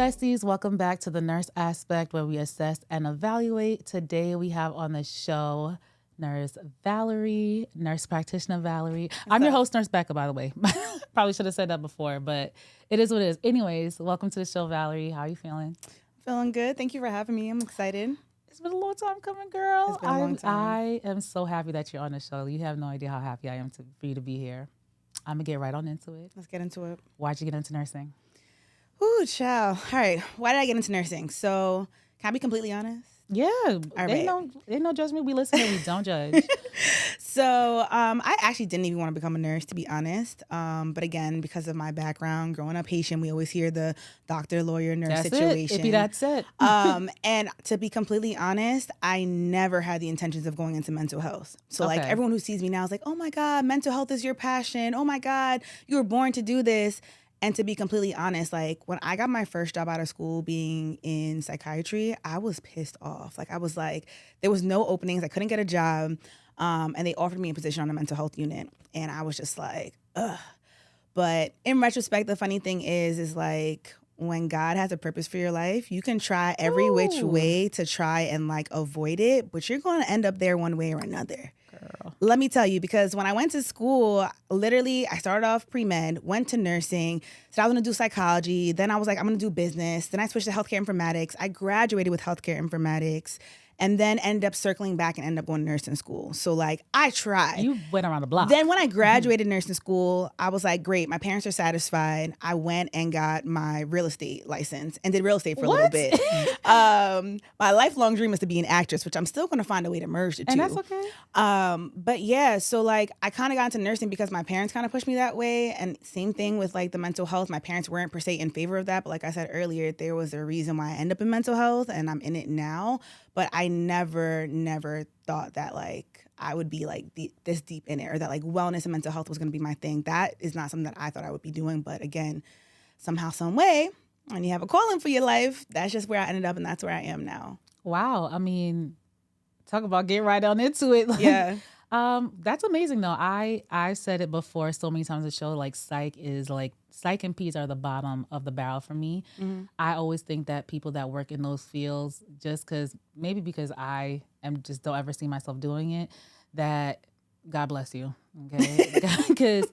besties. Welcome back to the Nurse Aspect, where we assess and evaluate. Today we have on the show Nurse Valerie, Nurse Practitioner Valerie. I'm your host, Nurse Becca, by the way. Probably should have said that before, but it is what it is. Anyways, welcome to the show, Valerie. How are you feeling? Feeling good. Thank you for having me. I'm excited. It's been a long time coming, girl. It's been a long time. I am so happy that you're on the show. You have no idea how happy I am for you to be here. I'm going to get right on into it. Let's get into it. Why'd you get into nursing? Ooh, child. All right. Why did I get into nursing? So, can I be completely honest? Yeah. All They right. no judgment. We listen and we don't judge. So, I actually didn't even want to become a nurse, to be honest. But again, because of my background, growing up Haitian, we always hear the doctor, lawyer, nurse situation. That's it. And to be completely honest, I never had the intentions of going into mental health. So like Okay. everyone who sees me now is like, oh my God, mental health is your passion. Oh my God, you were born to do this. And to be completely honest, like when I got my first job out of school being in psychiatry, I was pissed off. Like I was like, there was no openings. I couldn't get a job. And they offered me a position on the mental health unit. And I was just like, ugh. But in retrospect, the funny thing is like when God has a purpose for your life, you can try every which way to try and like avoid it, but you're going to end up there one way or another. Girl. Let me tell you, because when I went to school, literally, I started off pre-med, went to nursing, said I was going to do psychology. Then I was like, I'm going to do business. Then I switched to healthcare informatics. I graduated with healthcare informatics and then ended up circling back and ended up going to nursing school. So, like, I tried. You went around the block. Then when I graduated nursing school, I was like, great, my parents are satisfied. I went and got my real estate license and did real estate for a little bit. My lifelong dream is to be an actress, which I'm still going to find a way to merge the two. And that's okay. But yeah, so like I kind of got into nursing because my parents kind of pushed me that way. And same thing with like the mental health. My parents weren't per se in favor of that. But like I said earlier, there was a reason why I ended up in mental health and I'm in it now. But I never thought that like I would be like this deep in it or that like wellness and mental health was going to be my thing. That is not something that I thought I would be doing. But again, somehow, some way, when you have a calling for your life, that's just where I ended up and that's where I am now. Wow. I mean, talk about getting right on into it. Like, Yeah. That's amazing though. I said it before so many times on the show, like psych and P's are the bottom of the barrel for me. Mm-hmm. I always think that people that work in those fields, maybe because I am just don't ever see myself doing it, that God bless you. Okay. Because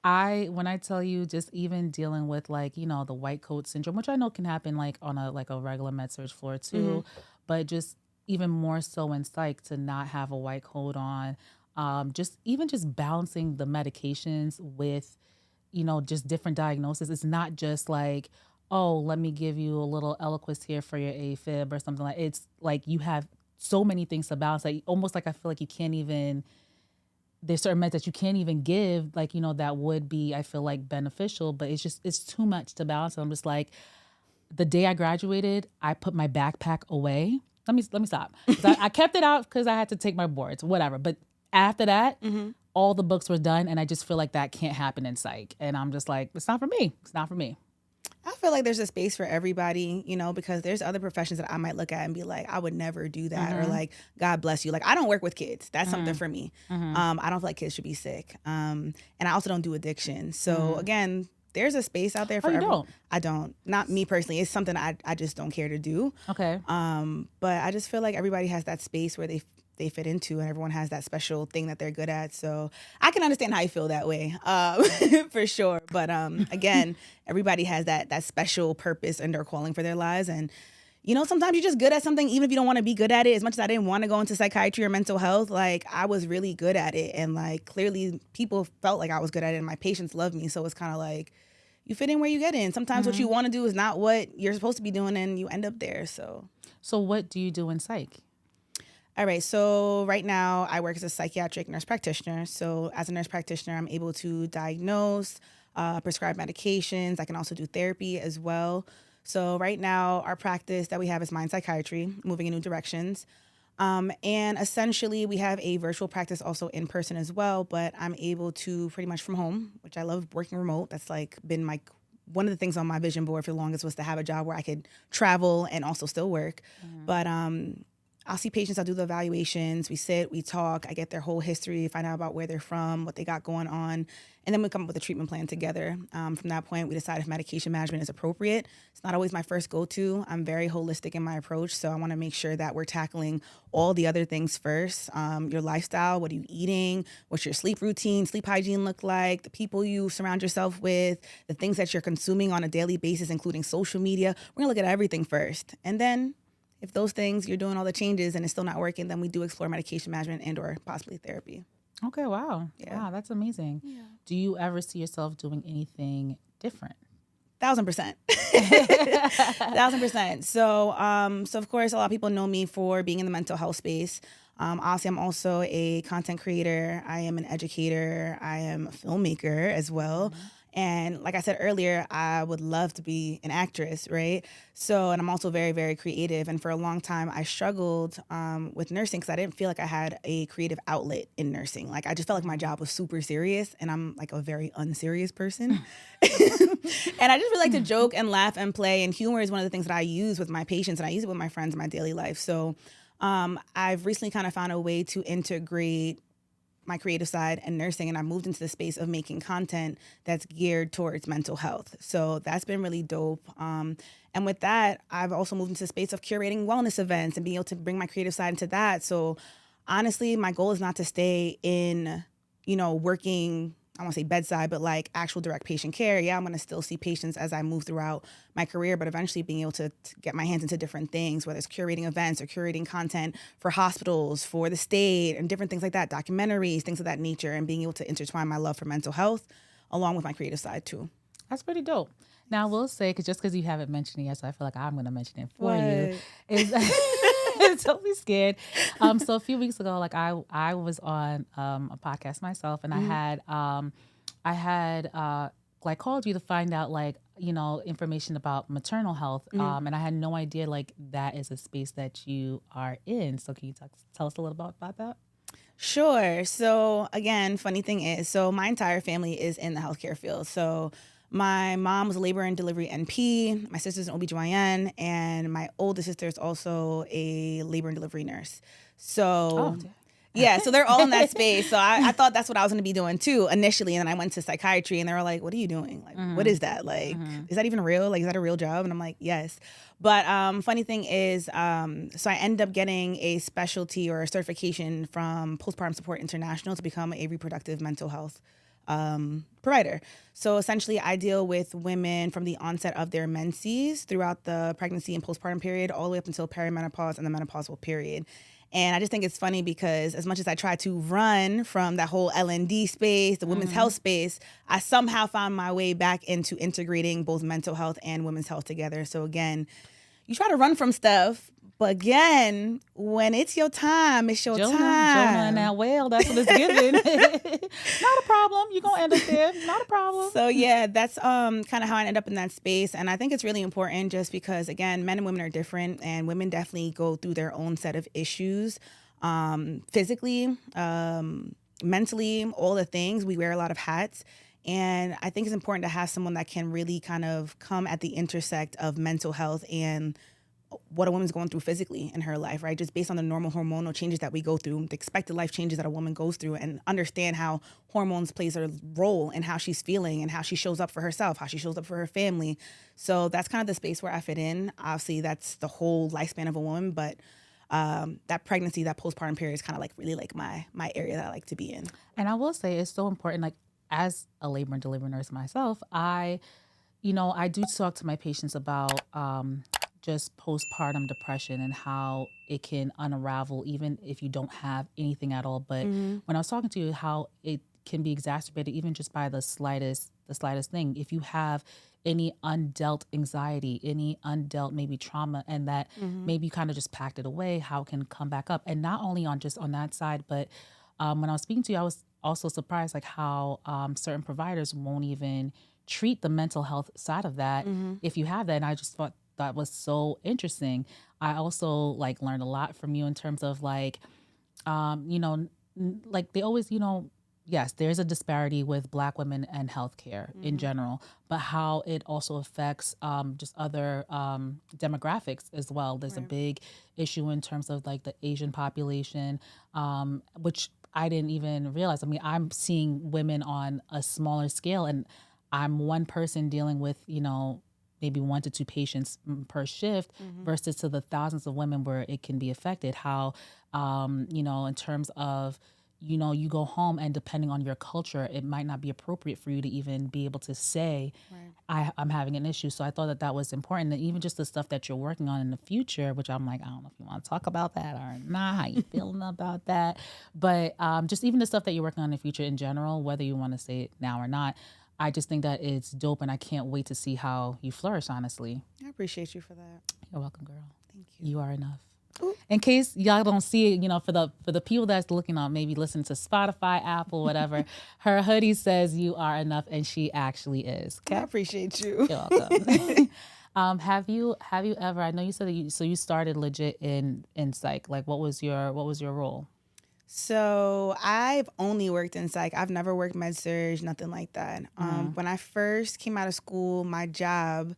when I tell you just even dealing with like, you know, the white coat syndrome, which I know can happen like on a regular med surg floor too, but just even more so in psych to not have a white coat on, just balancing the medications with, you know, just different diagnoses. It's not just like, oh, let me give you a little Eliquis here for your AFib or something like. It's like you have so many things to balance. Like almost like I feel like you can't even. There's certain meds that you can't even give, like, you know, that would be, I feel like, beneficial, but it's too much to balance. And I'm just like, the day I graduated, I put my backpack away. Let me stop. I kept it out because I had to take my boards, whatever. But after that, all the books were done, and I just feel like that can't happen in psych. And I'm just like, it's not for me. It's not for me. I feel like there's a space for everybody, you know, because there's other professions that I might look at and be like, I would never do that. Or like, God bless you. Like, I don't work with kids. That's something for me. I don't feel like kids should be sick. And I also don't do addiction. So again, there's a space out there for everyone. Don't? I don't. Not me personally. It's something I just don't care to do. Okay. But I just feel like everybody has that space where they fit into and everyone has that special thing that they're good at. So I can understand how you feel that way, for sure. But again, everybody has that special purpose and their calling for their lives. And, you know, sometimes you're just good at something, even if you don't want to be good at it. As much as I didn't want to go into psychiatry or mental health, like I was really good at it. And like clearly people felt like I was good at it and my patients loved me. So it's kind of like you fit in where you get in. Sometimes what you want to do is not what you're supposed to be doing and you end up there. So what do you do in psych? All right. So right now I work as a psychiatric nurse practitioner. So as a nurse practitioner, I'm able to diagnose, prescribe medications. I can also do therapy as well. So right now our practice that we have is M.I.N.D Psychiatry, moving in new directions. And essentially we have a virtual practice also in person as well, but I'm able to pretty much from home, which I love working remote. That's like been one of the things on my vision board for the longest was to have a job where I could travel and also still work. But I'll see patients, I'll do the evaluations, we sit, we talk, I get their whole history, find out about where they're from, what they got going on, and then we come up with a treatment plan together. From that point, we decide if medication management is appropriate. It's not always my first go-to. I'm very holistic in my approach, so I want to make sure that we're tackling all the other things first. Your lifestyle, what are you eating, what's your sleep routine, sleep hygiene look like, the people you surround yourself with, the things that you're consuming on a daily basis, including social media. We're going to look at everything first, and then if those things, you're doing all the changes and it's still not working, then we do explore medication management and or possibly therapy. Okay, wow. Yeah. Wow, that's amazing. Yeah. Do you ever see yourself doing anything different? 1,000%. 1,000%. So of course, a lot of people know me for being in the mental health space. Obviously, I'm also a content creator. I am an educator. I am a filmmaker as well. Mm-hmm. And like I said earlier, I would love to be an actress, right? So, and I'm also very, very creative. And for a long time, I struggled with nursing because I didn't feel like I had a creative outlet in nursing. Like, I just felt like my job was super serious, and I'm like a very unserious person. And I just really like to joke and laugh and play. And humor is one of the things that I use with my patients, and I use it with my friends in my daily life. So I've recently kind of found a way to integrate my creative side and nursing, and I moved into the space of making content that's geared towards mental health. So that's been really dope. And with that, I've also moved into the space of curating wellness events and being able to bring my creative side into that. So honestly, my goal is not to stay in, working, I won't say bedside, but like actual direct patient care. Yeah, I'm going to still see patients as I move throughout my career, but eventually being able to get my hands into different things, whether it's curating events or curating content for hospitals, for the state, and different things like that, documentaries, things of that nature, and being able to intertwine my love for mental health along with my creative side too. That's pretty dope. Now, I will say, because you haven't mentioned it yet, so I feel like I'm going to mention it for you, is don't be scared. So a few weeks ago, like I was on a podcast myself, and mm-hmm. I had like called you to find out information about maternal health, mm-hmm. And I had no idea like that is a space that you are in. So can you tell us a little bit about that? Sure. So again, funny thing is, my entire family is in the healthcare field. So my mom was a labor and delivery NP. My sister's an OBGYN, and my oldest sister is also a labor and delivery nurse. So, yeah, so they're all in that space. So I thought that's what I was going to be doing too initially, and then I went to psychiatry, and they were like, "What are you doing? Like, mm-hmm. what is that? Like, mm-hmm. is that even real? Like, is that a real job?" And I'm like, "Yes." But funny thing is, so I ended up getting a specialty or a certification from Postpartum Support International to become a reproductive mental health provider. So essentially, I deal with women from the onset of their menses throughout the pregnancy and postpartum period, all the way up until perimenopause and the menopausal period. And I just think it's funny because as much as I try to run from that whole L&D space, the women's mm-hmm. health space, I somehow found my way back into integrating both mental health and women's health together. So again, you try to run from stuff, but again, when it's your time, it's your time. Jonah and that whale, that's what it's giving. Not a problem. You're going to end up there. Not a problem. So yeah, that's kind of how I ended up in that space. And I think it's really important just because, again, men and women are different, and women definitely go through their own set of issues physically, mentally, all the things. We wear a lot of hats. And I think it's important to have someone that can really kind of come at the intersect of mental health and what a woman's going through physically in her life, right? Just based on the normal hormonal changes that we go through, the expected life changes that a woman goes through, and understand how hormones plays a role in how she's feeling and how she shows up for herself, how she shows up for her family. So that's kind of the space where I fit in. Obviously, that's the whole lifespan of a woman, but that pregnancy, that postpartum period is kind of like really like my area that I like to be in. And I will say it's so important, like as a labor and delivery nurse myself, I do talk to my patients about just postpartum depression and how it can unravel even if you don't have anything at all. But mm-hmm. when I was talking to you, how it can be exacerbated even just by the slightest thing. If you have any undealt anxiety, any undealt maybe trauma, and that mm-hmm. maybe you kind of just packed it away, how it can come back up. And not only on that side, but when I was speaking to you, I was also surprised like how certain providers won't even treat the mental health side of that mm-hmm. if you have that. And I just thought that was so interesting. I also learned a lot from you in terms of like they always, yes, there's a disparity with Black women and healthcare in general, but how it also affects just other demographics as well. There's a big issue in terms of like the Asian population, which I didn't even realize. I mean, I'm seeing women on a smaller scale, and I'm one person dealing with, maybe 1 to 2 patients per shift versus to the thousands of women where it can be affected. How, in terms of, you go home and depending on your culture, it might not be appropriate for you to even be able to say, I'm having an issue. So I thought that was important. And even just the stuff that you're working on in the future, which I'm like, I don't know if you want to talk about that or not, how you feeling about that. But just even the stuff that you're working on in the future in general, whether you want to say it now or not, I just think that it's dope, and I can't wait to see how you flourish, honestly. I appreciate you for that. You're welcome, girl. Thank you. You are enough. Ooh. In case y'all don't see it, for the people that's looking on, maybe listen to Spotify, Apple, whatever, her hoodie says you are enough, and she actually is. Okay? I appreciate you. You're welcome. Have you ever, I know you said that you started legit in psych. Like, what was your role? So I've only worked in psych. I've never worked med surg, nothing like that. When I first came out of school, my job,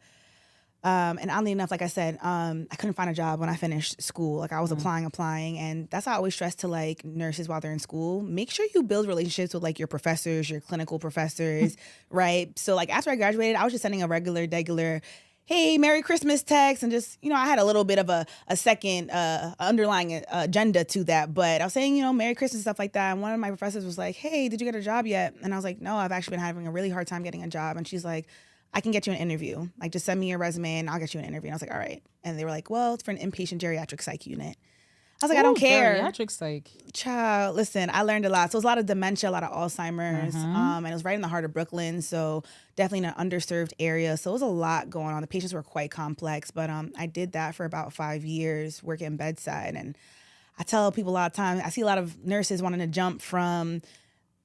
and oddly enough, like I said, I couldn't find a job when I finished school. Like I was applying. And that's how I always stress to like nurses while they're in school. Make sure you build relationships with like your professors, your clinical professors, right? So like after I graduated, I was just sending a regular, hey, Merry Christmas text. And just, I had a little bit of a second underlying agenda to that. But I was saying, Merry Christmas, stuff like that. And one of my professors was like, hey, did you get a job yet? And I was like, no, I've actually been having a really hard time getting a job. And she's like, I can get you an interview. Like, just send me your resume and I'll get you an interview. And I was like, all right. And they were like, well, it's for an inpatient geriatric psych unit. I was like, I don't care. Geriatric psych. Child, listen, I learned a lot. So it was a lot of dementia, a lot of Alzheimer's. And it was right in the heart of Brooklyn. So definitely in an underserved area. So it was a lot going on. The patients were quite complex. But I did that for about 5 years, working bedside. And I tell people a lot of times, I see a lot of nurses wanting to jump from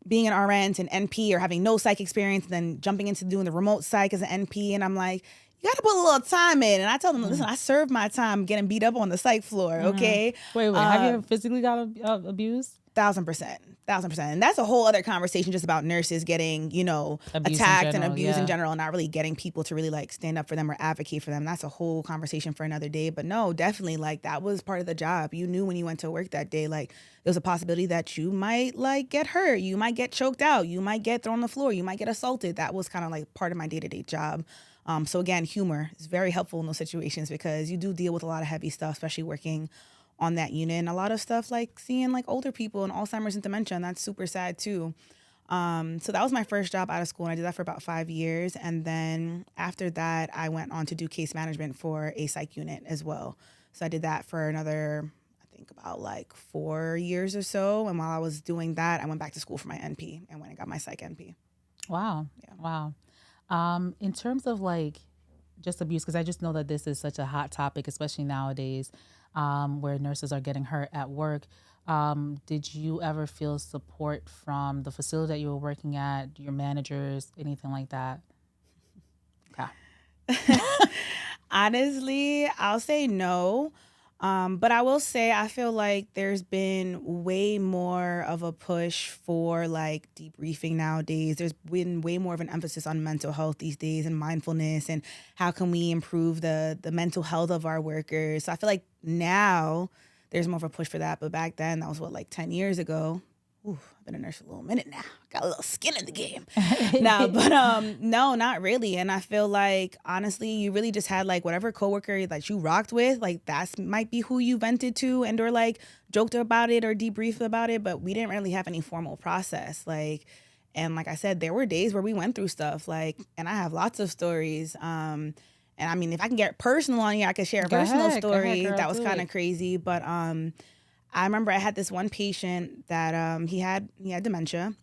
being an RN to an NP or having no psych experience, and then jumping into doing the remote psych as an NP. And I'm like, you got to put a little time in. And I tell them, listen, I served my time getting beat up on the psych floor, okay? Wait, have you ever physically got abused? 1,000%. And that's a whole other conversation just about nurses getting, attacked and abused in general, and not really getting people to really like stand up for them or advocate for them. That's a whole conversation for another day. But no, definitely like that was part of the job. You knew when you went to work that day, like there was a possibility that you might like get hurt. You might get choked out. You might get thrown on the floor. You might get assaulted. That was kind of like part of my day-to-day job. So again, humor is very helpful in those situations because you do deal with a lot of heavy stuff, especially working on that unit, and a lot of stuff like seeing like older people and Alzheimer's and dementia, and that's super sad too. So that was my first job out of school, and I did that for about 5 years. And then after that, I went on to do case management for a psych unit as well. So I did that for another, I think about like 4 years or so. And while I was doing that, I went back to school for my NP and went and got my psych NP. Wow. Yeah. Wow. In terms of like just abuse, because I just know that this is such a hot topic, especially nowadays, where nurses are getting hurt at work. Did you ever feel support from the facility that you were working at, your managers, anything like that? Okay. Honestly, I'll say no. But I will say I feel like there's been way more of a push for like debriefing nowadays. There's been way more of an emphasis on mental health these days and mindfulness and how can we improve the mental health of our workers. So I feel like now there's more of a push for that. But back then, that was like 10 years ago. Ooh, I've been a nurse a little minute now. Got a little skin in the game. No, not really. And I feel like, honestly, you really just had like whatever coworker that you rocked with, like that's might be who you vented to and or like joked about it or debriefed about it. But we didn't really have any formal process. And like I said, there were days where we went through stuff and I have lots of stories. And I mean, if I can get personal on here, I could share a personal story. Girl, that was kind of crazy. But I remember I had this one patient that he had dementia,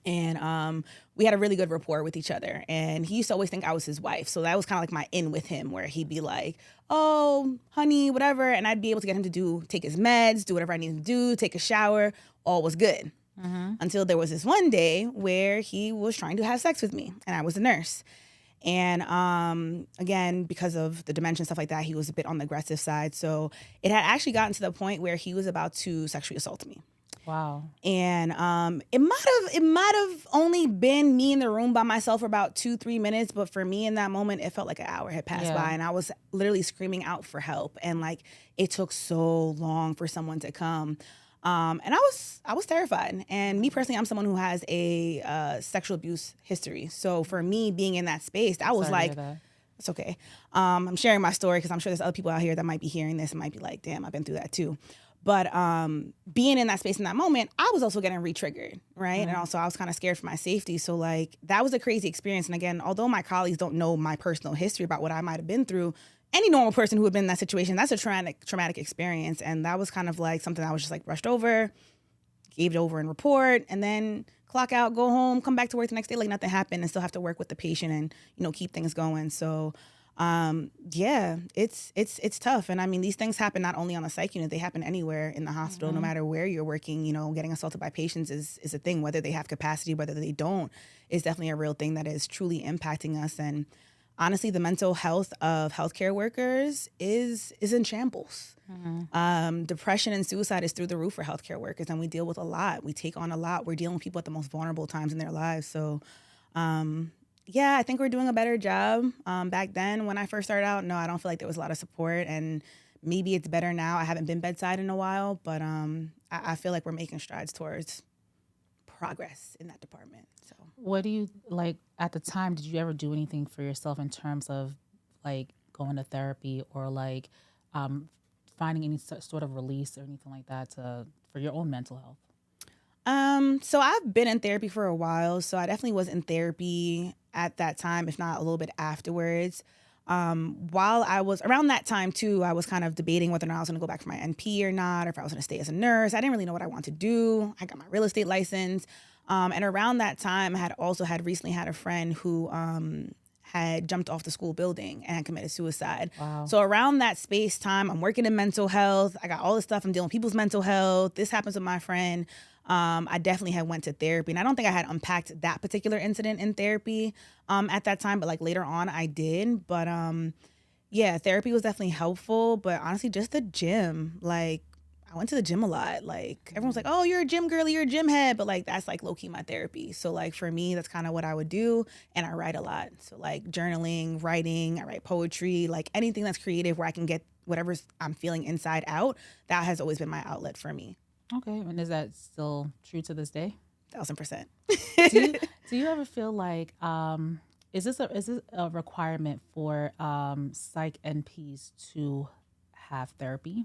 and we had a really good rapport with each other. And he used to always think I was his wife, so that was kind of like my in with him, where he'd be like, "Oh, honey, whatever," and I'd be able to get him to take his meds, do whatever I needed to do, take a shower. All was good until there was this one day where he was trying to have sex with me, and I was a nurse. And again, because of the dementia and stuff like that, he was a bit on the aggressive side. So it had actually gotten to the point where he was about to sexually assault me. Wow. And it might have only been me in the room by myself for about 2-3 minutes, but for me in that moment, it felt like an hour had passed by, and I was literally screaming out for help, and like it took so long for someone to come. And I was terrified. And me personally, I'm someone who has a sexual abuse history. So for me being in that space, that was like, it's okay. I'm sharing my story because I'm sure there's other people out here that might be hearing this and might be like, damn, I've been through that too. But being in that space in that moment, I was also getting re-triggered, right? And also I was kind of scared for my safety. So like that was a crazy experience. And again, although my colleagues don't know my personal history about what I might have been through, any normal person who had been in that situation, that's a traumatic experience. And that was kind of like something I was just like brushed over, gave it over and report, and then clock out, go home, come back to work the next day like nothing happened, and still have to work with the patient and, you know, keep things going. So yeah, it's tough. And I mean, these things happen not only on the psych unit, they happen anywhere in the hospital, no matter where you're working. You know, getting assaulted by patients is a thing, whether they have capacity, whether they don't, is definitely a real thing that is truly impacting us. And honestly, the mental health of healthcare workers is in shambles. Depression and suicide is through the roof for healthcare workers, and we deal with a lot. We take on a lot. We're dealing with people at the most vulnerable times in their lives. So, yeah, I think we're doing a better job. Back then, when I first started out, no, I don't feel like there was a lot of support, and maybe it's better now. I haven't been bedside in a while, but I feel like we're making strides towards progress in that department. So, what do you like at the time? Did you ever do anything for yourself in terms of like going to therapy or like finding any sort of release or anything like that for your own mental health? So I've been in therapy for a while. So I definitely was in therapy at that time, if not a little bit afterwards. While I was around that time too, I was kind of debating whether or not I was going to go back for my NP or not, or if I was going to stay as a nurse. I didn't really know what I wanted to do. I got my real estate license. And around that time, I had recently had a friend who, had jumped off the school building and had committed suicide. Wow. So around that space time, I'm working in mental health. I got all this stuff. I'm dealing with people's mental health. This happens with my friend. I definitely had went to therapy, and I don't think I had unpacked that particular incident in therapy at that time, but like later on I did. But yeah, therapy was definitely helpful. But honestly, just the gym, like I went to the gym a lot. Like everyone's like, oh, you're a gym girly, you're a gym head. But like, that's like low key my therapy. So like for me, that's kind of what I would do. And I write a lot. So like journaling, writing, I write poetry, like anything that's creative where I can get whatever I'm feeling inside out. That has always been my outlet for me. Okay. And is that still true to this day? 1000%. Do you ever feel like, is this a requirement for psych NPs to have therapy?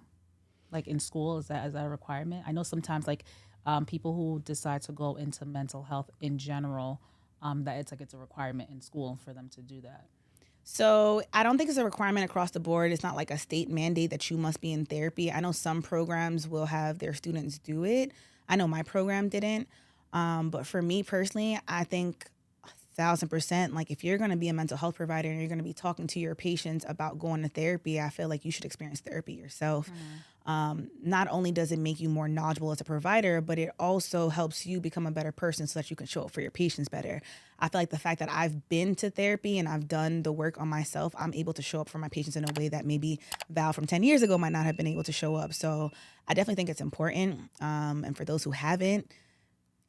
Like in school, is that a requirement? I know sometimes like people who decide to go into mental health in general, that it's a requirement in school for them to do that. So I don't think it's a requirement across the board. It's not like a state mandate that you must be in therapy. I know some programs will have their students do it. I know my program didn't. But for me personally, I think 1000%, like if you're going to be a mental health provider and you're going to be talking to your patients about going to therapy, I feel like you should experience therapy yourself. Not only does it make you more knowledgeable as a provider, but it also helps you become a better person so that you can show up for your patients better. I feel like the fact that I've been to therapy and I've done the work on myself, I'm able to show up for my patients in a way that maybe Val from 10 years ago might not have been able to show up. So I definitely think it's important. And for those who haven't,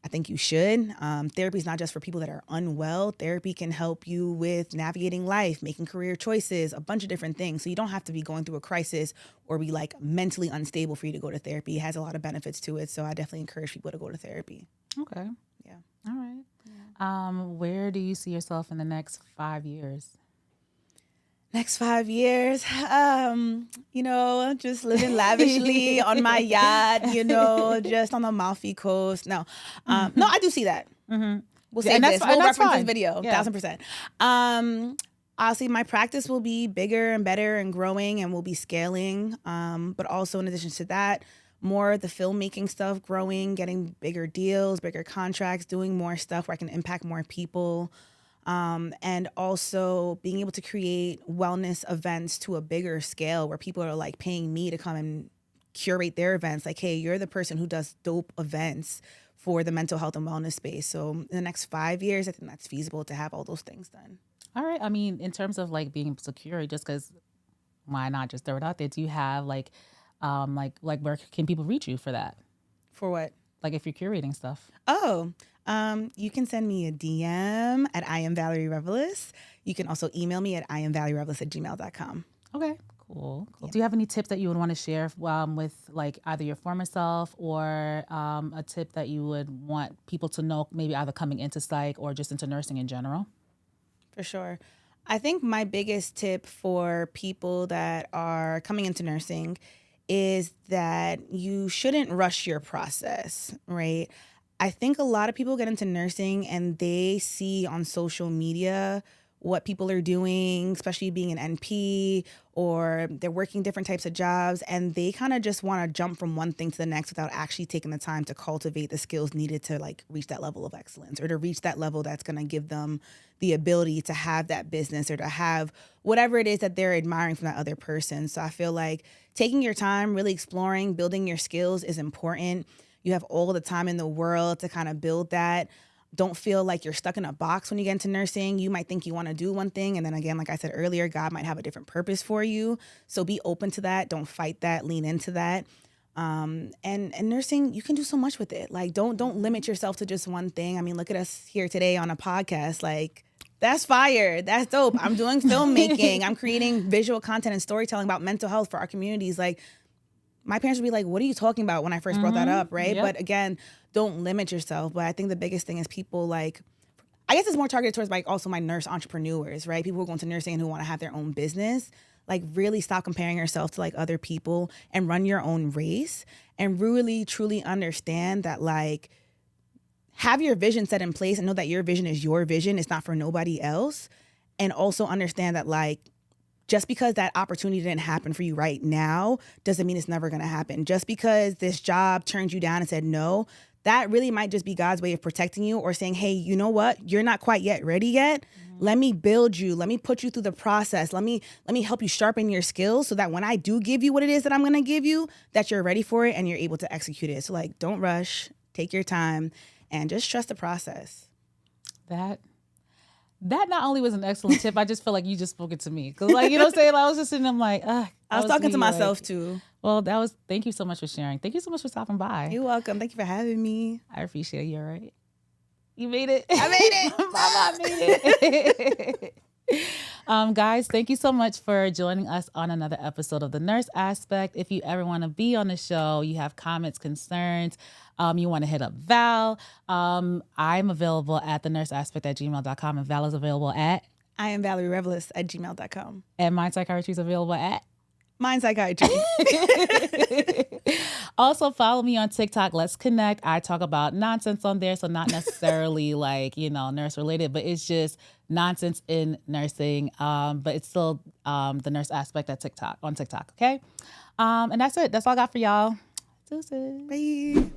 I think you should. Therapy is not just for people that are unwell. Therapy can help you with navigating life, making career choices, a bunch of different things. So you don't have to be going through a crisis or be like mentally unstable for you to go to therapy. It has a lot of benefits to it. So I definitely encourage people to go to therapy. Okay. Yeah. All right. Yeah. Where do you see yourself in the next 5 years? Next 5 years, just living lavishly on my yacht, just on the Amalfi Coast. No, I do see that. We'll save this. We'll reference this video, 1000%. Honestly, my practice will be bigger and better and growing, and we'll be scaling. But also, in addition to that, more of the filmmaking stuff growing, getting bigger deals, bigger contracts, doing more stuff where I can impact more people. And also being able to create wellness events to a bigger scale where people are like paying me to come and curate their events. Like, hey, you're the person who does dope events for the mental health and wellness space. So in the next 5 years, I think that's feasible to have all those things done. All right. I mean, in terms of like being secure, just because why not just throw it out there? Do you have like where can people reach you for that? For what? like if you're curating stuff? You can send me a DM at I am Valerie Revelis. You can also email me at iamvalerierevelis@gmail.com. Okay, cool. Do you have any tips that you would want to share with like either your former self or a tip that you would want people to know, maybe either coming into psych or just into nursing in general? For sure. I think my biggest tip for people that are coming into nursing is that you shouldn't rush your process, right? I think a lot of people get into nursing and they see on social media what people are doing, especially being an NP, or they're working different types of jobs, and they kind of just want to jump from one thing to the next without actually taking the time to cultivate the skills needed to like reach that level of excellence, or to reach that level that's going to give them the ability to have that business or to have whatever it is that they're admiring from that other person. So I feel like taking your time, really exploring, building your skills is important. You have all the time in the world to kind of build that. Don't feel like you're stuck in a box when you get into nursing. You might think you want to do one thing, and then again, like I said earlier, God might have a different purpose for you. So be open to that. Don't fight that. Lean into that. And nursing, you can do so much with it. Like don't limit yourself to just one thing. I mean, look at us here today on a podcast. Like that's fire. That's dope. I'm doing filmmaking. I'm creating visual content and storytelling about mental health for our communities. Like my parents would be like, what are you talking about when I first brought that up, right? Yep. But again, don't limit yourself. But I think the biggest thing is people like, I guess it's more targeted towards like also my nurse entrepreneurs, right? People who are going to nursing and who want to have their own business. Like really stop comparing yourself to like other people and run your own race and really truly understand that like have your vision set in place and know that your vision is your vision. It's not for nobody else. And also understand that like, just because that opportunity didn't happen for you right now doesn't mean it's never going to happen. Just because this job turned you down and said no, that really might just be God's way of protecting you or saying, hey, you know what? You're not quite yet ready yet. Let me build you. Let me put you through the process. Let me help you sharpen your skills so that when I do give you what it is that I'm going to give you, that you're ready for it and you're able to execute it. So like, don't rush, take your time, and just trust the process. That not only was an excellent tip, I just feel like you just spoke it to me. Because, like, you know what I'm saying? I was just sitting there, I'm like, I was talking to myself, too. Well, thank you so much for sharing. Thank you so much for stopping by. You're welcome. Thank you for having me. I appreciate it. You're right. You made it. I made it. Mama made it. Guys, thank you so much for joining us on another episode of The Nurse Aspect. If you ever want to be on the show, you have comments, concerns, you want to hit up Val, I'm available at thenurseaspect@gmail.com, and Val is available at iamvalerierevelis@gmail.com. And M.I.N.D Psychiatry is available at M.I.N.D Psychiatry. Also, follow me on TikTok. Let's connect. I talk about nonsense on there, so not necessarily like, nurse related, but it's just nonsense in nursing. But it's still the nurse aspect on TikTok. Okay, and that's it. That's all I got for y'all. Deuces. Bye.